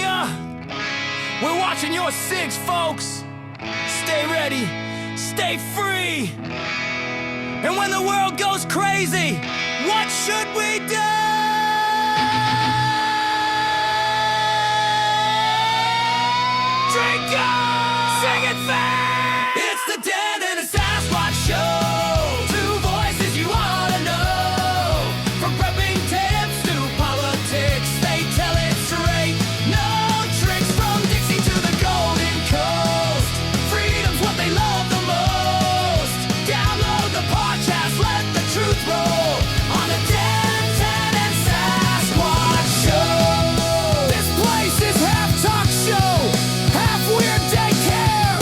ya. We're watching your six, folks. Stay ready, stay free. And when the world goes crazy, what should we do? Drink up, sing it fast. It's the Denton and Sasquatch Show. Two voices you ought to know. From prepping tips to politics, they tell it straight. No tricks from Dixie to the Golden Coast. Freedom's what they love the most. Download the podcast, let the truth roll on the Denton and Sasquatch Show. This place is half talk show, half weird daycare.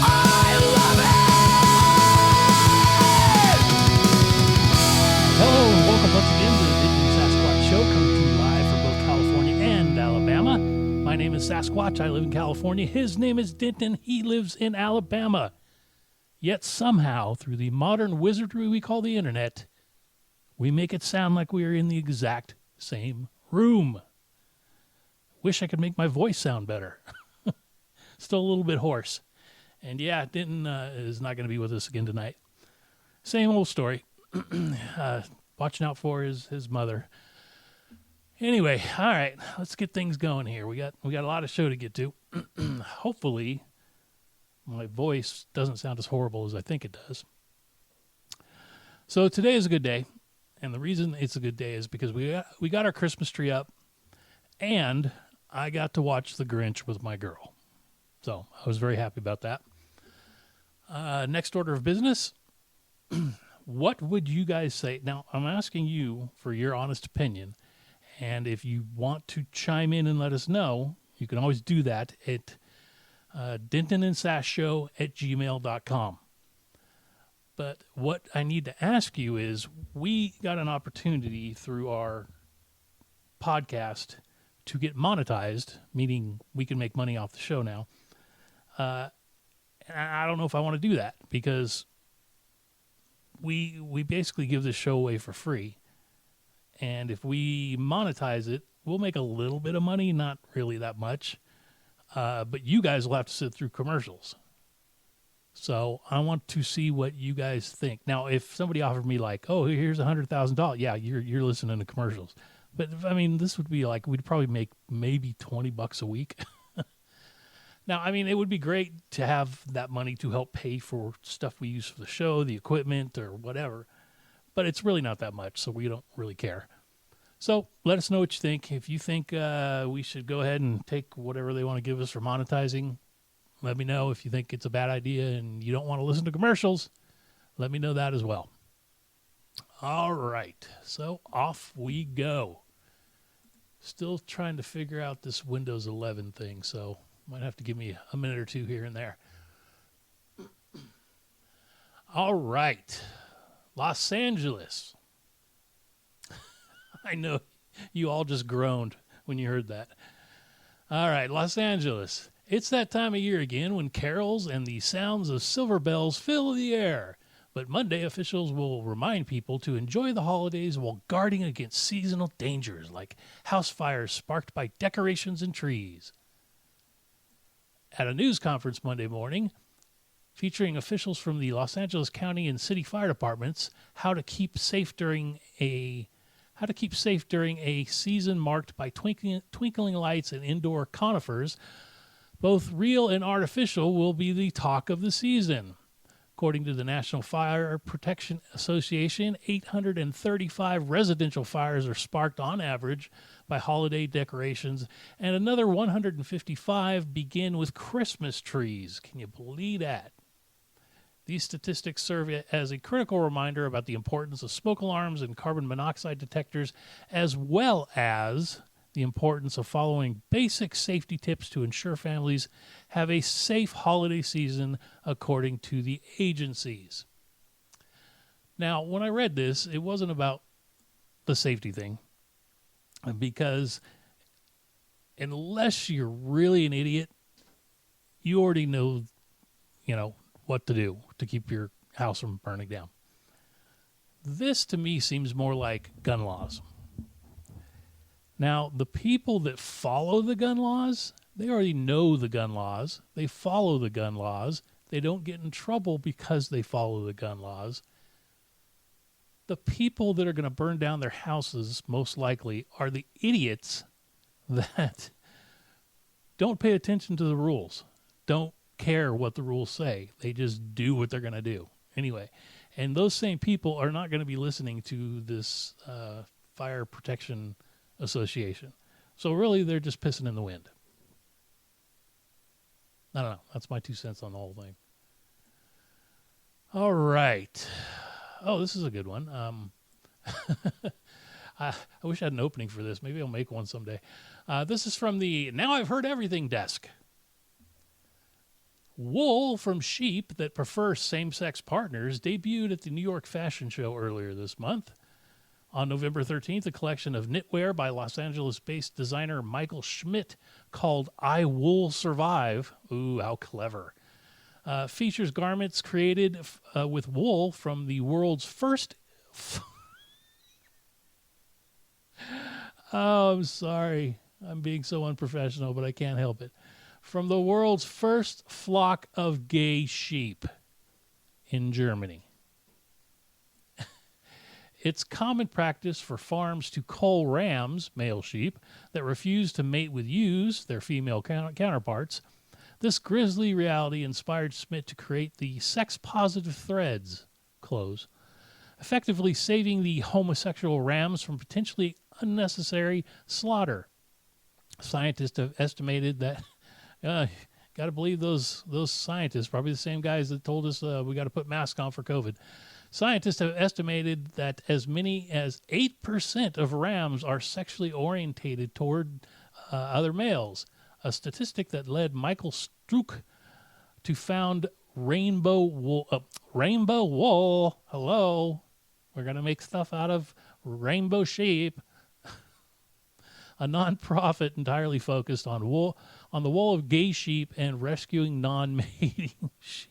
I love it! Hello and welcome once again to the Denton and Sasquatch Show, coming to you live from both California and Alabama. My name is Sasquatch. I live in California. His name is Denton. He lives in Alabama. Yet somehow, through the modern wizardry we call the internet, we make it sound like we are in the exact same room. Wish I could make my voice sound better. Still a little bit hoarse. And yeah, Denton is not going to be with us again tonight. Same old story. Watching out for his mother. Anyway, all right, let's get things going here. We got a lot of show to get to. Hopefully, my voice doesn't sound as horrible as I think it does. So today is a good day, and the reason it's a good day is because we got our Christmas tree up, and I got to watch The Grinch with my girl. So I was very happy about that. Next order of business. What would you guys say? Now, I'm asking you for your honest opinion, and if you want to chime in and let us know, you can always do that at dentonandsasshow@gmail.com. But what I need to ask you is, we got an opportunity through our podcast to get monetized, meaning we can make money off the show now. And I don't know if I want to do that, because we basically give this show away for free. And if we monetize it, we'll make a little bit of money, not really that much. But you guys will have to sit through commercials. So I want to see what you guys think. Now, if somebody offered me like, oh, here's $100,000, yeah, you're listening to commercials. But I mean, this would be like, we'd probably make maybe $20 a week. Now, I mean, it would be great to have that money to help pay for stuff we use for the show, the equipment or whatever. But it's really not that much, so we don't really care. So let us know what you think. If you think we should go ahead and take whatever they want to give us for monetizing, let me know. If you think it's a bad idea and you don't want to listen to commercials, let me know that as well. All right, so off we go. Still trying to figure out this Windows 11 thing, so might have to give me a minute or two here and there. All right, Los Angeles. I know you all just groaned when you heard that. All right, Los Angeles. It's that time of year again when carols and the sounds of silver bells fill the air. But Monday, officials will remind people to enjoy the holidays while guarding against seasonal dangers like house fires sparked by decorations and trees. At a news conference Monday morning, featuring officials from the Los Angeles County and City Fire Departments, how to keep safe during a season marked by twinkling lights and indoor conifers, both real and artificial, will be the talk of the season. According to the National Fire Protection Association, 835 residential fires are sparked on average by holiday decorations, and another 155 begin with Christmas trees. Can you believe that? These statistics serve as a critical reminder about the importance of smoke alarms and carbon monoxide detectors, as well as the importance of following basic safety tips to ensure families have a safe holiday season, according to the agencies. Now, when I read this, it wasn't about the safety thing, because unless you're really an idiot, you already know, what to do to keep your house from burning down. This, to me, seems more like gun laws. Now, the people that follow the gun laws, they already know the gun laws. They follow the gun laws. They don't get in trouble because they follow the gun laws. The people that are going to burn down their houses, most likely, are the idiots that don't pay attention to the rules, don't care what the rules say. They just do what they're going to do. Anyway, and those same people are not going to be listening to this Fire Protection Association. So really, they're just pissing in the wind. I don't know. That's my 2 cents on the whole thing. All right. Oh, this is a good one. I wish I had an opening for this. Maybe I'll make one someday. This is from the Now I've Heard Everything desk. Wool from sheep that prefer same-sex partners debuted at the New York Fashion Show earlier this month. On November 13th, a collection of knitwear by Los Angeles-based designer Michael Schmidt called I Wool Survive. Ooh, how clever. Features garments created with wool from the world's first... Oh, I'm sorry. I'm being so unprofessional, but I can't help it. From the world's first flock of ghey sheep in Germany. It's common practice for farms to cull rams, male sheep, that refuse to mate with ewes, their female counterparts. This grisly reality inspired Smith to create the sex-positive threads, clothes, effectively saving the homosexual rams from potentially unnecessary slaughter. Scientists have estimated that, got to believe those scientists, probably the same guys that told us we got to put masks on for COVID. Scientists have estimated that as many as 8% of rams are sexually orientated toward other males, a statistic that led Michael Struck to found Rainbow Wool. Hello. We're going to make stuff out of rainbow sheep. A nonprofit entirely focused on the wool of ghey sheep and rescuing non-mating sheep.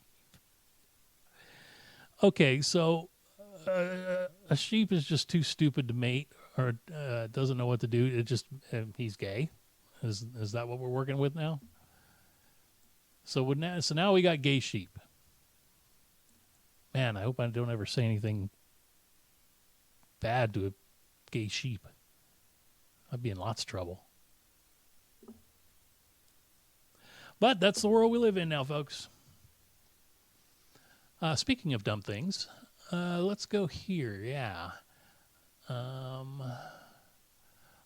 Okay, so a sheep is just too stupid to mate or doesn't know what to do. It just he's gay. Is that what we're working with now? So now we got ghey sheep. Man, I hope I don't ever say anything bad to a ghey sheep. I'd be in lots of trouble. But that's the world we live in now, folks. Speaking of dumb things, let's go here. Yeah.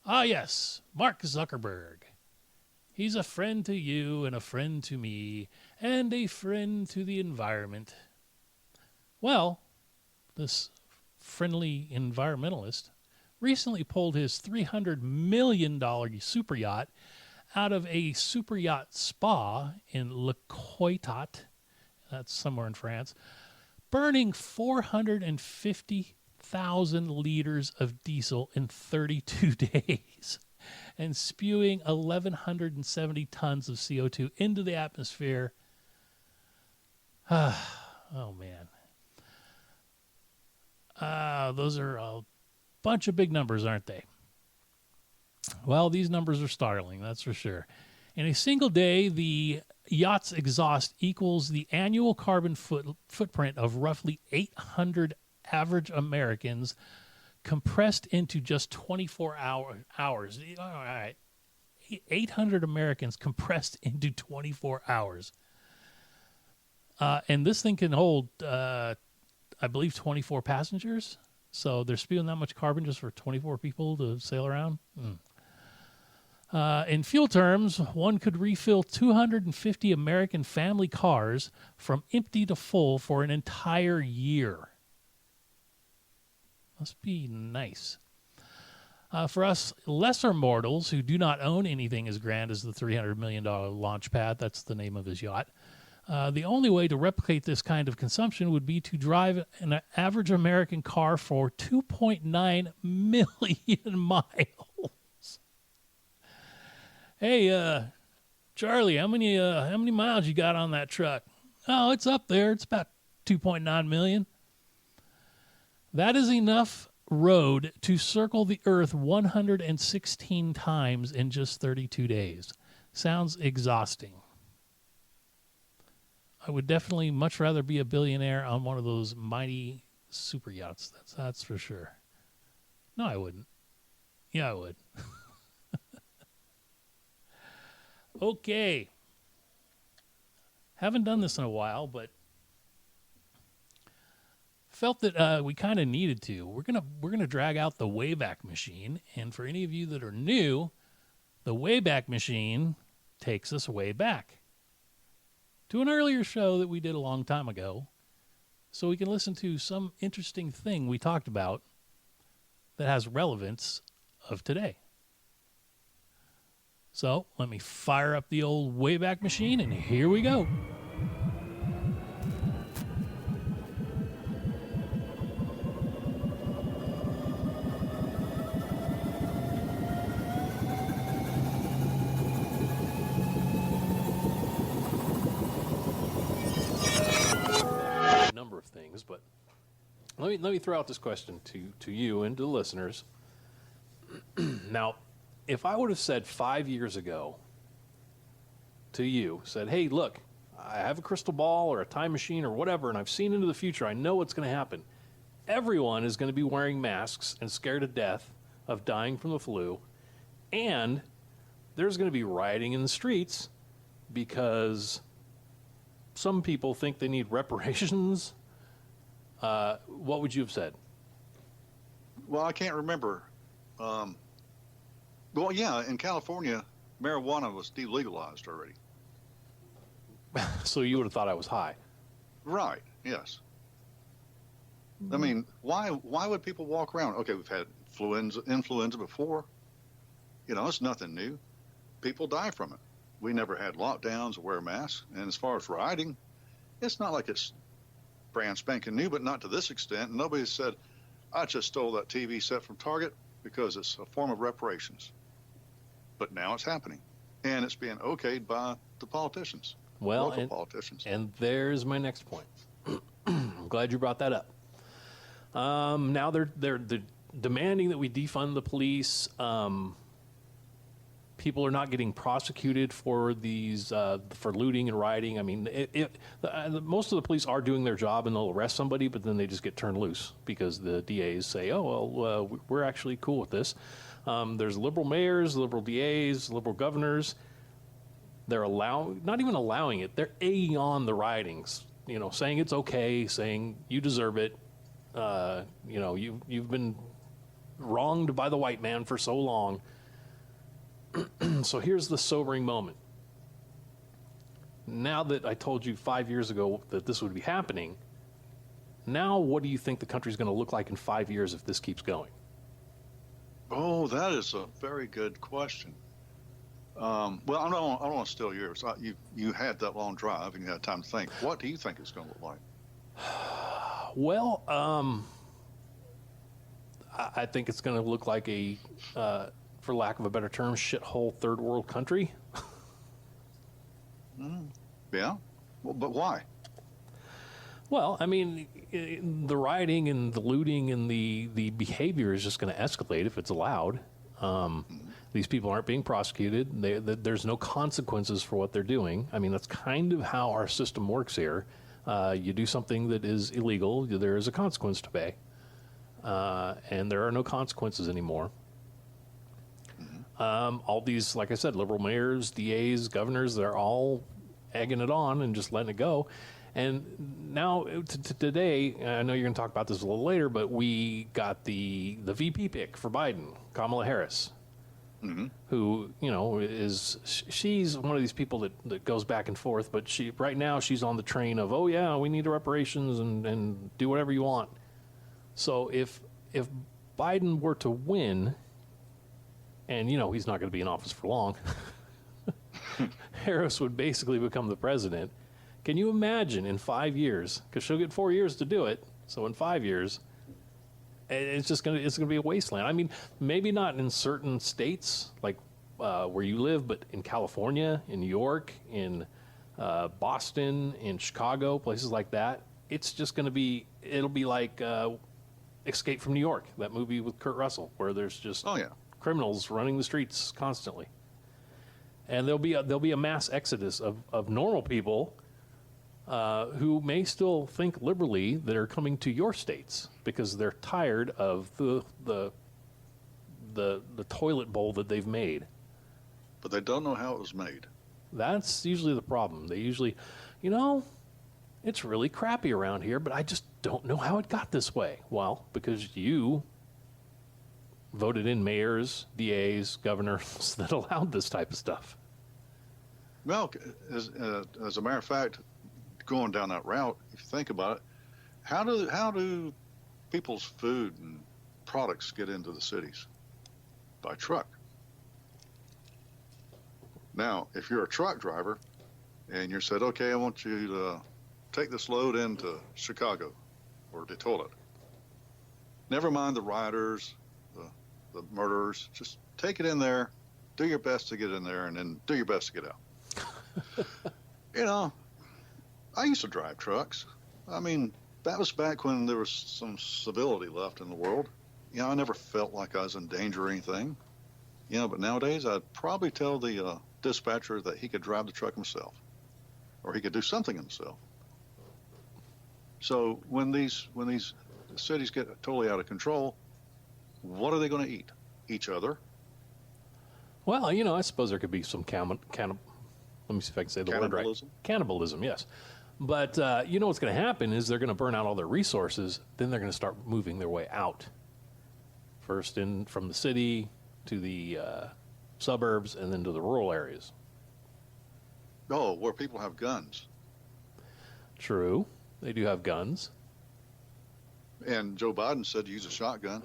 Yes, Mark Zuckerberg. He's a friend to you and a friend to me and a friend to the environment. Well, this friendly environmentalist recently pulled his $300 million super yacht out of a super yacht spa in Le Coitat, that's somewhere in France, burning 450,000 liters of diesel in 32 days and spewing 1,170 tons of CO2 into the atmosphere. Oh, man. Those are a bunch of big numbers, aren't they? Well, these numbers are startling, that's for sure. In a single day, the yacht's exhaust equals the annual carbon footprint of roughly 800 average Americans compressed into just 24 hours. All right. 800 Americans compressed into 24 hours. And this thing can hold, I believe, 24 passengers. So they're spewing that much carbon just for 24 people to sail around? In fuel terms, one could refill 250 American family cars from empty to full for an entire year. Must be nice. For us lesser mortals who do not own anything as grand as the $300 million launch pad, that's the name of his yacht, the only way to replicate this kind of consumption would be to drive an average American car for 2.9 million miles. Hey, Charlie, how many miles you got on that truck? Oh, it's up there. It's about 2.9 million. That is enough road to circle the Earth 116 times in just 32 days. Sounds exhausting. I would definitely much rather be a billionaire on one of those mighty super yachts. That's for sure. No, I wouldn't. Yeah, I would. Okay. Haven't done this in a while, but felt that we kind of needed to. We're gonna drag out the Wayback Machine, and for any of you that are new, the Wayback Machine takes us way back to an earlier show that we did a long time ago, so we can listen to some interesting thing we talked about that has relevance of today. So let me fire up the old Wayback Machine, and here we go. Number of things, but let me throw out this question to you and to the listeners. Now, if I would have said 5 years ago to you, said, hey, look, I have a crystal ball or a time machine or whatever, and I've seen into the future, I know what's going to happen. Everyone is going to be wearing masks and scared to death of dying from the flu, and there's going to be rioting in the streets because some people think they need reparations. What would you have said? Well, I can't remember. Well, yeah, in California, marijuana was delegalized already. So you would have thought I was high. Right, yes. I mean, why would people walk around? Okay, we've had influenza before. You know, it's nothing new. People die from it. We never had lockdowns or wear masks. And as far as rioting, it's not like it's brand spanking new, but not to this extent. Nobody said, I just stole that TV set from Target because it's a form of reparations. But now it's happening. And it's being okayed by the politicians. Well, local politicians. And there's my next point. I'm glad you brought that up. Now they're demanding that we defund the police. People are not getting prosecuted for these for looting and rioting. I mean, most of the police are doing their job and they'll arrest somebody, but then they just get turned loose because the DAs say, "Oh, well, we're actually cool with this." There's liberal mayors, liberal DAs, liberal governors. They're not even allowing it. They're egging on the riotings. You know, saying it's okay, saying you deserve it. You know, you've been wronged by the white man for so long. So here's the sobering moment. Now that I told you 5 years ago that this would be happening, now what do you think the country's going to look like in 5 years if this keeps going? Oh, that is a very good question. Well, I don't want to steal yours. You had that long drive and you had time to think. What do you think it's going to look like? Well, I think it's going to look like a, for lack of a better term, shithole third world country. Yeah? Well, but why? Well, I mean, the rioting and the looting and the behavior is just going to escalate if it's allowed. These people aren't being prosecuted. There's no consequences for what they're doing. I mean, that's kind of how our system works here. You do something that is illegal, there is a consequence to pay. And there are no consequences anymore. All these, like I said, liberal mayors, DAs, governors, they're all egging it on and just letting it go. And now, today, I know you're going to talk about this a little later, but we got the VP pick for Biden, Kamala Harris, who, you know, she's one of these people that goes back and forth, but right now she's on the train of, oh yeah, we need reparations and do whatever you want. So if Biden were to win, and you know he's not going to be in office for long, Harris would basically become the president. Can you imagine in 5 years? Because she'll get 4 years to do it. So in 5 years, it's going to be a wasteland. I mean, maybe not in certain states like where you live, but in California, in New York, in Boston, in Chicago, places like that. It's just going to be. It'll be like Escape from New York, that movie with Kurt Russell, where there's just Oh yeah. criminals running the streets constantly. And there'll be a mass exodus of normal people who may still think liberally that are coming to your states because they're tired of the toilet bowl that they've made. But they don't know how it was made. That's usually the problem. They usually, it's really crappy around here, but I just don't know how it got this way. Well, because you voted in mayors, DAs, governors that allowed this type of stuff. Well, as a matter of fact, going down that route, if you think about it, how do people's food and products get into the cities? By truck. Now, if you're a truck driver and you're said, okay, I want you to take this load into Chicago or Detroit. Never mind the rioters, the murderers. Just take it in there, do your best to get in there, and then do your best to get out. I used to drive trucks. I mean, that was back when there was some civility left in the world. I never felt like I was in danger or anything. But nowadays I'd probably tell the dispatcher that he could drive the truck himself, or he could do something himself. So when these cities get totally out of control, what are they going to eat? Each other? Well, I suppose there could be some let me see if I can say the word right. Cannibalism, yes. But what's going to happen is they're going to burn out all their resources. Then they're going to start moving their way out. First in from the city to the suburbs and then to the rural areas. Oh, where people have guns. True. They do have guns. And Joe Biden said to use a shotgun.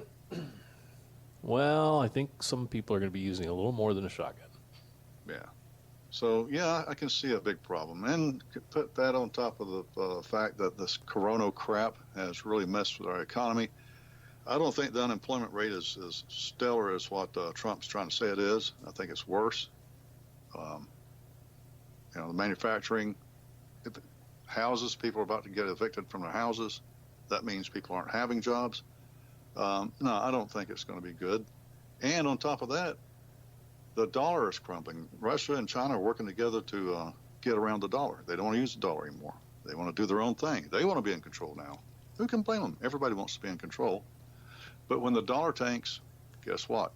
Well, I think some people are going to be using a little more than a shotgun. Yeah. So, yeah, I can see a big problem. And put that on top of the fact that this corona crap has really messed with our economy. I don't think the unemployment rate is as stellar as what Trump's trying to say it is. I think it's worse. The manufacturing, houses, people are about to get evicted from their houses. That means people aren't having jobs. No, I don't think it's going to be good. And on top of that, the dollar is crumbling. Russia and China are working together to get around the dollar. They don't want to use the dollar anymore. They want to do their own thing. They want to be in control now. Who can blame them? Everybody wants to be in control. But when the dollar tanks, guess what?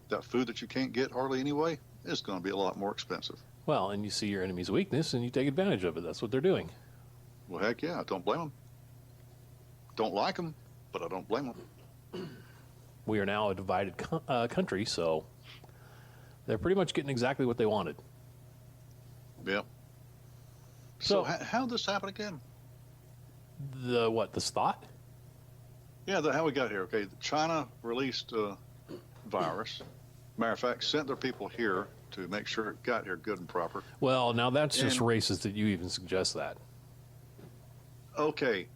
That food that you can't get hardly anyway is going to be a lot more expensive. Well, and you see your enemy's weakness and you take advantage of it. That's what they're doing. Well, heck yeah, I don't blame them. Don't like them, but I don't blame them. We are now a divided country, so they're pretty much getting exactly what they wanted. Yeah. So how did this happen again? This thought? Yeah, how we got here. Okay, China released a virus. Matter of fact, sent their people here to make sure it got here good and proper. Well, now that's just racist that you even suggest that. Okay,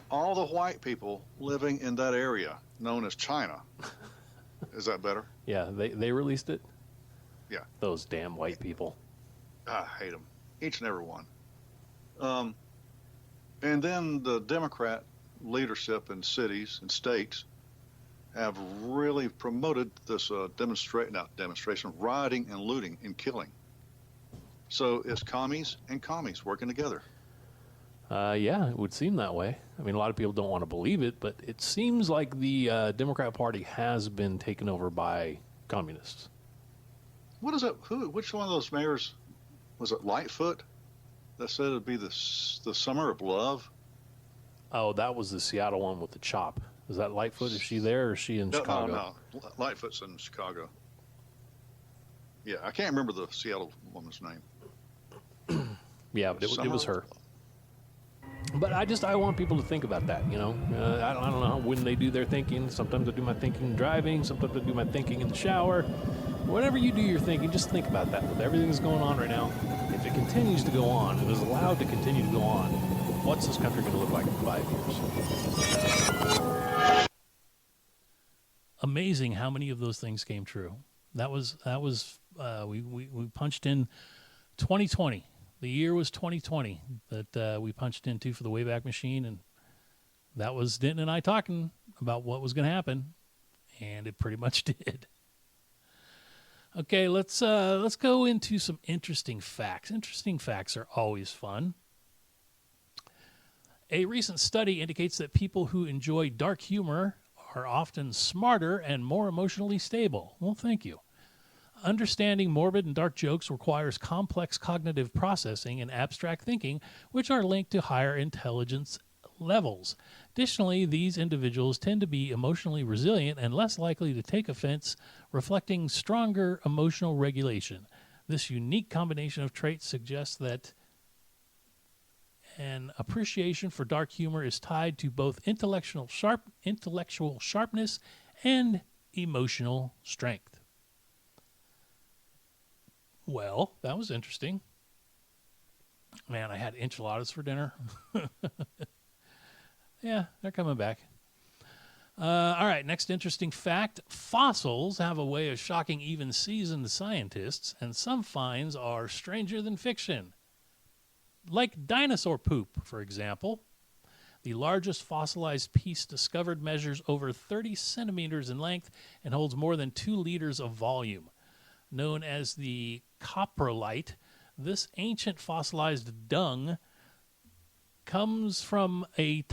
all the white people living in that area known as China. Is that better? Yeah, they released it? Yeah. Those damn white people. I hate them, each and every one. And then the Democrat leadership in cities and states have really promoted this rioting and looting and killing. So it's commies and commies working together. Yeah, it would seem that way. I mean, a lot of people don't want to believe it, but it seems like the Democrat Party has been taken over by communists. What is it? Which one of those mayors was it? Lightfoot that said it'd be the summer of love. Oh, that was the Seattle one with the chop. Is that Lightfoot? Is she there or is she in Chicago? No. Lightfoot's in Chicago. Yeah, I can't remember the Seattle woman's name. Yeah, but it was her. But I want people to think about that, I don't know when they do their thinking. Sometimes I do my thinking driving. Sometimes I do my thinking in the shower. Whenever you do your thinking, just think about that. With everything that's going on right now, if it continues to go on, and is allowed to continue to go on, what's this country going to look like in 5 years? Amazing how many of those things came true. That was we punched in 2020. The year was 2020 that we punched into for the Wayback Machine, and that was Denton and I talking about what was going to happen, and it pretty much did. Okay, let's go into some interesting facts. Interesting facts are always fun. A recent study indicates that people who enjoy dark humor are often smarter and more emotionally stable. Well, thank you. Understanding morbid and dark jokes requires complex cognitive processing and abstract thinking, which are linked to higher intelligence levels. Additionally, these individuals tend to be emotionally resilient and less likely to take offense, reflecting stronger emotional regulation. This unique combination of traits suggests that an appreciation for dark humor is tied to both intellectual sharpness and emotional strength. Well, that was interesting. Man, I had enchiladas for dinner. Yeah, they're coming back. All right, next interesting fact. Fossils have a way of shocking even seasoned scientists, and some finds are stranger than fiction. Like dinosaur poop, for example. The largest fossilized piece discovered measures over 30 centimeters in length and holds more than 2 liters of volume. Known as the coprolite, this ancient fossilized dung comes from a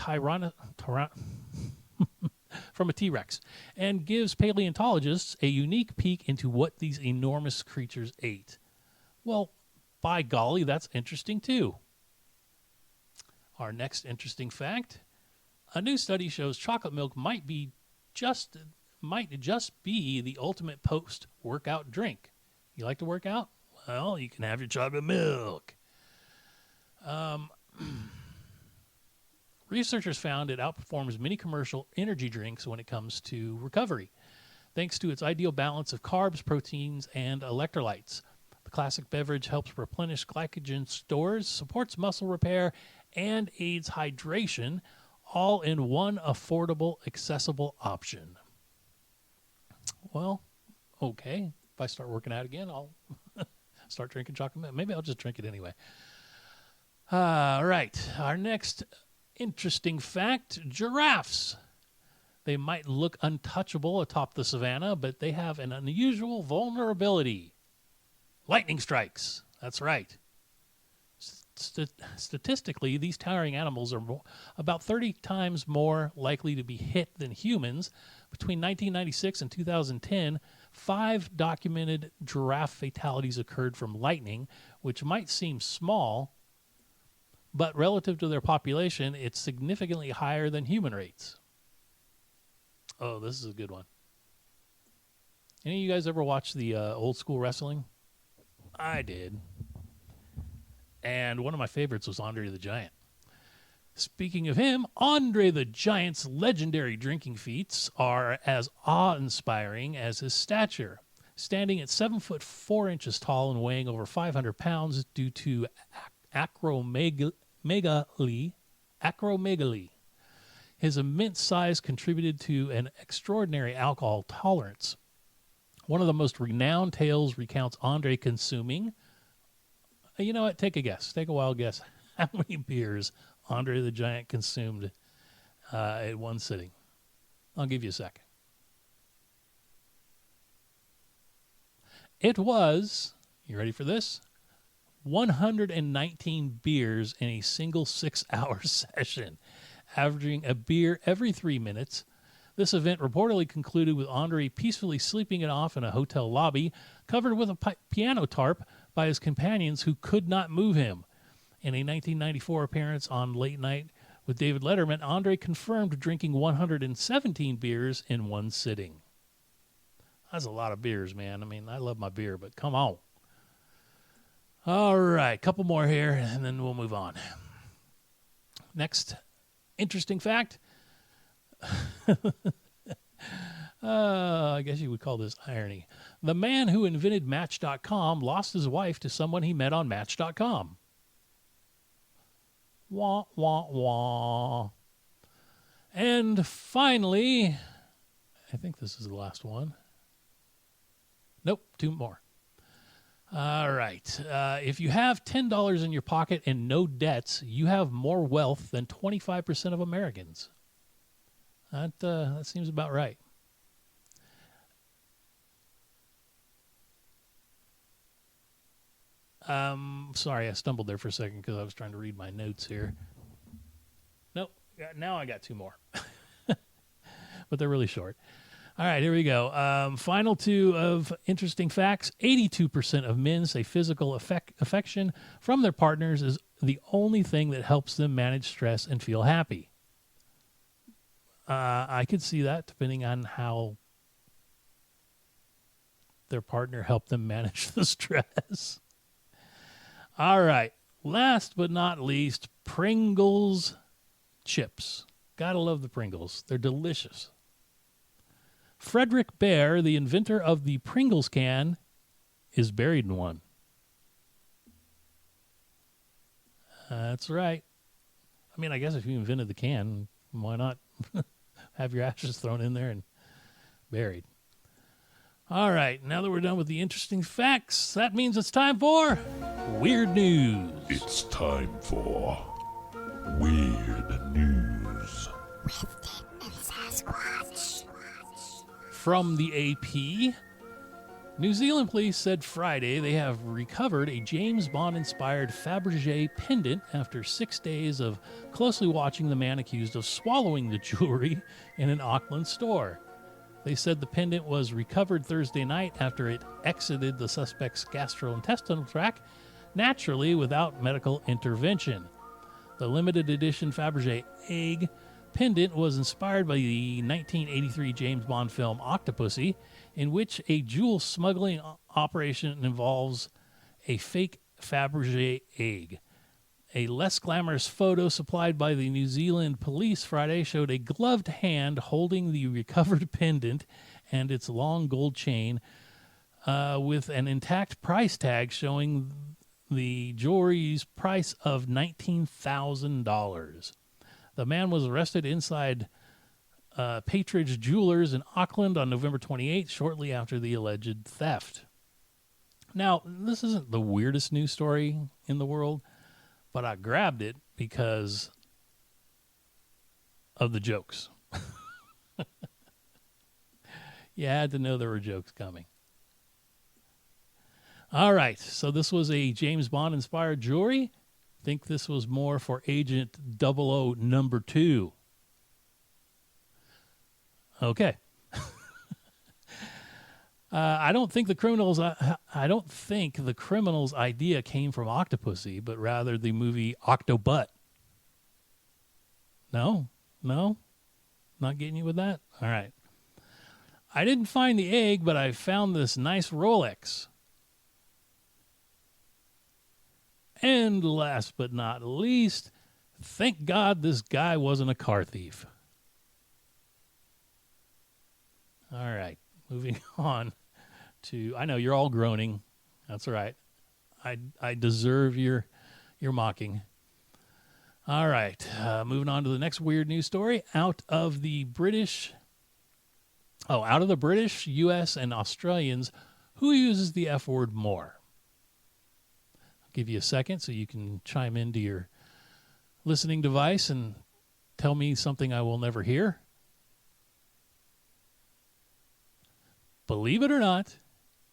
from a T-Rex and gives paleontologists a unique peek into what these enormous creatures ate. Well, by golly, that's interesting too. Our next interesting fact: a new study shows chocolate milk might just be the ultimate post-workout drink. You like to work out? Well, you can have your chocolate milk. Researchers found it outperforms many commercial energy drinks when it comes to recovery, thanks to its ideal balance of carbs, proteins, and electrolytes. The classic beverage helps replenish glycogen stores, supports muscle repair, and aids hydration, all in one affordable, accessible option. Well, okay. If I start working out again, I'll start drinking chocolate milk. Maybe I'll just drink it anyway. All right. Our next interesting fact: giraffes. They might look untouchable atop the savannah, but they have an unusual vulnerability. Lightning strikes. That's right. Statistically, these towering animals are about 30 times more likely to be hit than humans. Between 1996 and 2010, 5 documented giraffe fatalities occurred from lightning, which might seem small, but relative to their population, it's significantly higher than human rates. Oh, this is a good one. Any of you guys ever watch the old school wrestling? I did. And one of my favorites was Andre the Giant. Speaking of him, Andre the Giant's legendary drinking feats are as awe-inspiring as his stature. Standing at 7 foot 4 inches tall and weighing over 500 pounds due to acromegaly. His immense size contributed to an extraordinary alcohol tolerance. One of the most renowned tales recounts Andre consuming, you know what, take a guess. Take a wild guess. How many beers Andre the Giant consumed at one sitting? I'll give you a second. It was, you ready for this? 119 beers in a single 6-hour session, averaging a beer every 3 minutes. This event reportedly concluded with Andre peacefully sleeping it off in a hotel lobby, covered with a piano tarp by his companions who could not move him. In a 1994 appearance on Late Night with David Letterman, Andre confirmed drinking 117 beers in one sitting. That's a lot of beers, man. I mean, I love my beer, but come on. All right, couple more here, and then we'll move on. Next interesting fact. I guess you would call this irony. The man who invented Match.com lost his wife to someone he met on Match.com. Wah, wah, wah. And finally, I think this is the last one. Nope, 2 more. All right. If you have $10 in your pocket and no debts, you have more wealth than 25% of Americans. That seems about right. Sorry, I stumbled there for a second because I was trying to read my notes here. Nope, now I got two more. But they're really short. All right, here we go. Final two of interesting facts. 82% of men say physical affection from their partners is the only thing that helps them manage stress and feel happy. I could see that depending on how their partner helped them manage the stress. All right, last but not least, Pringles chips. Gotta love the Pringles. They're delicious. Frederick Bear, the inventor of the Pringles can, is buried in one. That's right. I mean, I guess if you invented the can, why not have your ashes thrown in there and buried? All right, now that we're done with the interesting facts, that means it's time for Weird News. It's time for Weird News. From the AP, New Zealand police said Friday they have recovered a James Bond-inspired Fabergé pendant after 6 days of closely watching the man accused of swallowing the jewelry in an Auckland store. They said the pendant was recovered Thursday night after it exited the suspect's gastrointestinal tract naturally without medical intervention. The limited edition Fabergé egg pendant was inspired by the 1983 James Bond film Octopussy, in which a jewel smuggling operation involves a fake Fabergé egg. A less glamorous photo supplied by the New Zealand police Friday showed a gloved hand holding the recovered pendant and its long gold chain, with an intact price tag showing the jewelry's price of $19,000. The man was arrested inside Patridge Jewelers in Auckland on November 28th, shortly after the alleged theft. Now, this isn't the weirdest news story in the world, but I grabbed it because of the jokes. You had to know there were jokes coming. All right, so this was a James Bond-inspired jewelry. Think this was more for Agent 00 number 2. Okay. I don't think the criminals' idea came from Octopussy, but rather the movie Octobutt. No, not getting you with that. All right. I didn't find the egg, but I found this nice Rolex. And last but not least, thank God this guy wasn't a car thief. All right, moving on to, I know you're all groaning. That's all right. I deserve your mocking. All right, moving on to the next weird news story. Out of the British, U.S., and Australians, who uses the F word more? Give you a second so you can chime into your listening device and tell me something I will never hear. Believe it or not,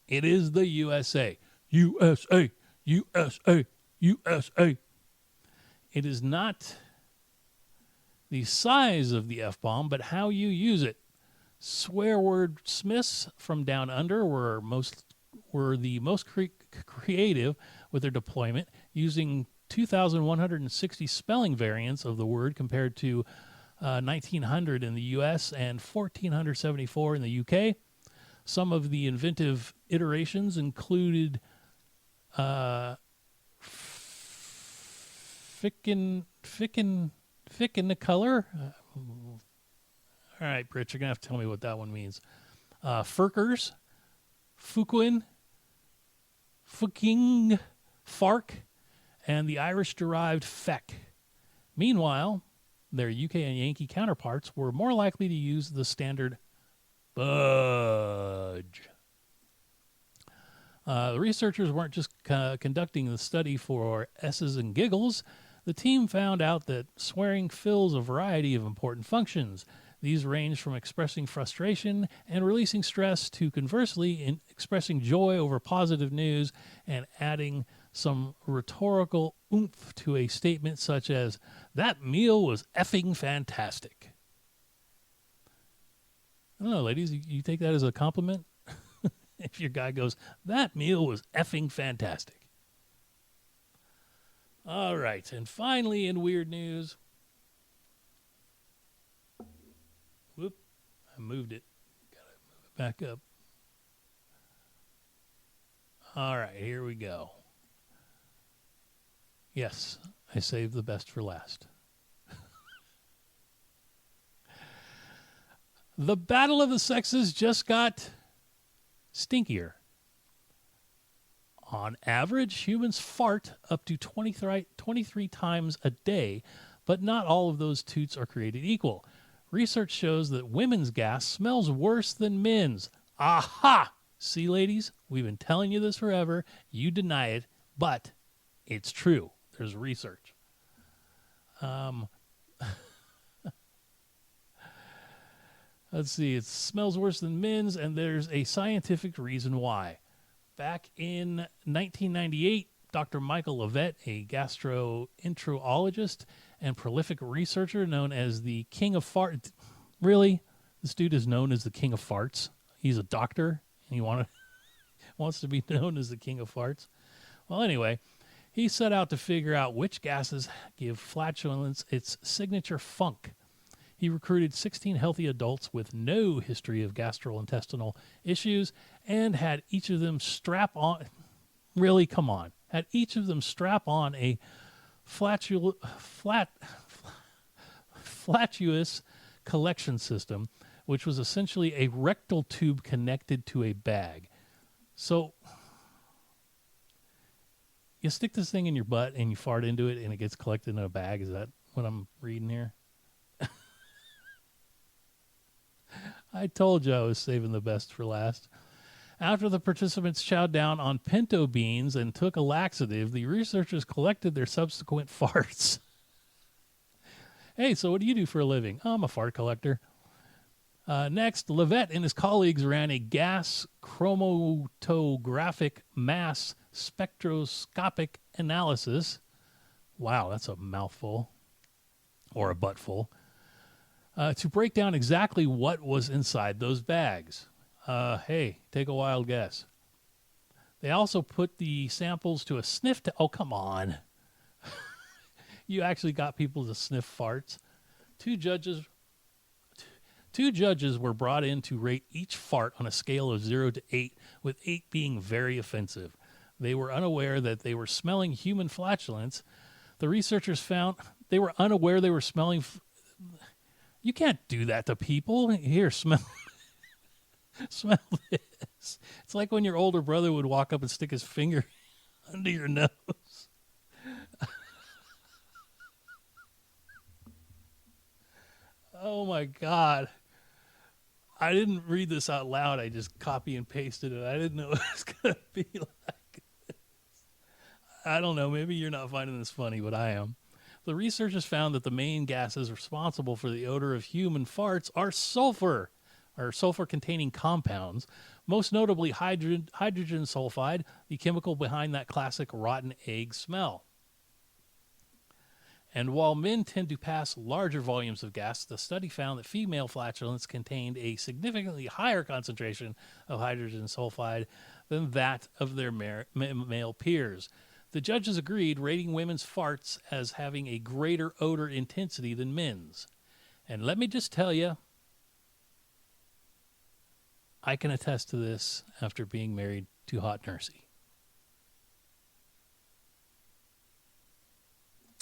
it is the USA. USA, USA, USA. It is not the size of the F-bomb, but how you use it. Swear word smiths from down under were the most creative with their deployment, using 2,160 spelling variants of the word compared to 1,900 in the U.S. and 1,474 in the U.K. Some of the inventive iterations included ficken the color. All right, Britt, you're going to have to tell me what that one means. Furkers, Fuquin, Fucking, Fark, and the Irish-derived feck. Meanwhile, their UK and Yankee counterparts were more likely to use the standard budge. The researchers weren't just conducting the study for S's and giggles. The team found out that swearing fills a variety of important functions. These range from expressing frustration and releasing stress to conversely in expressing joy over positive news and adding some rhetorical oomph to a statement such as, "That meal was effing fantastic." I don't know, ladies, you take that as a compliment? If your guy goes, "That meal was effing fantastic." All right, and finally in weird news, whoop, I moved it. Gotta move it back up. All right, here we go. Yes, I saved the best for last. The battle of the sexes just got stinkier. On average, humans fart up to 23 times a day, but not all of those toots are created equal. Research shows that women's gas smells worse than men's. Aha! See, ladies, we've been telling you this forever. You deny it, but it's true. There's research. Let's see. It smells worse than men's, and there's a scientific reason why. Back in 1998, Dr. Michael Levitt, a gastroenterologist and prolific researcher known as the King of Farts. Really? This dude is known as the King of Farts. He's a doctor, and he wants to be known as the King of Farts. Well, anyway, he set out to figure out which gases give flatulence its signature funk. He recruited 16 healthy adults with no history of gastrointestinal issues and had each of them strap on a flatuous collection system, which was essentially a rectal tube connected to a bag. So you stick this thing in your butt and you fart into it and it gets collected in a bag. Is that what I'm reading here? I told you I was saving the best for last. After the participants chowed down on pinto beans and took a laxative, the researchers collected their subsequent farts. Hey, so what do you do for a living? I'm a fart collector. Next, Levitt and his colleagues ran a gas chromatographic mass spectroscopic analysis. Wow, that's a mouthful. Or a buttful. To break down exactly what was inside those bags. Hey, take a wild guess. They also put the samples to a sniff test. Oh, come on. You actually got people to sniff farts. Two judges were brought in to rate each fart on a scale of 0 to 8, with 8 being very offensive. They were unaware that they were smelling human flatulence. The researchers found they were unaware they were smelling... You can't do that to people. Here, smell smell this. It's like when your older brother would walk up and stick his finger under your nose. Oh, my God. I didn't read this out loud. I just copy and pasted it. I didn't know it was going to be like this. I don't know. Maybe you're not finding this funny, but I am. The researchers found that the main gases responsible for the odor of human farts are sulfur, or sulfur-containing compounds, most notably hydrogen sulfide, the chemical behind that classic rotten egg smell. And while men tend to pass larger volumes of gas, the study found that female flatulence contained a significantly higher concentration of hydrogen sulfide than that of their male peers. The judges agreed, rating women's farts as having a greater odor intensity than men's. And let me just tell you, I can attest to this after being married to Hot Nursey.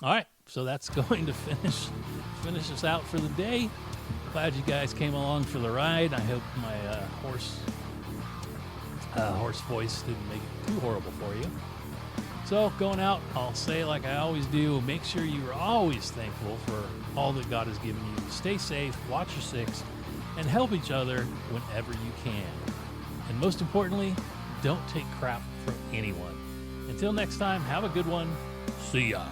All right, so that's going to finish us out for the day. Glad you guys came along for the ride. I hope my hoarse voice didn't make it too horrible for you. So, going out, I'll say like I always do, make sure you are always thankful for all that God has given you. Stay safe, watch your six, and help each other whenever you can. And most importantly, don't take crap from anyone. Until next time, have a good one. See ya.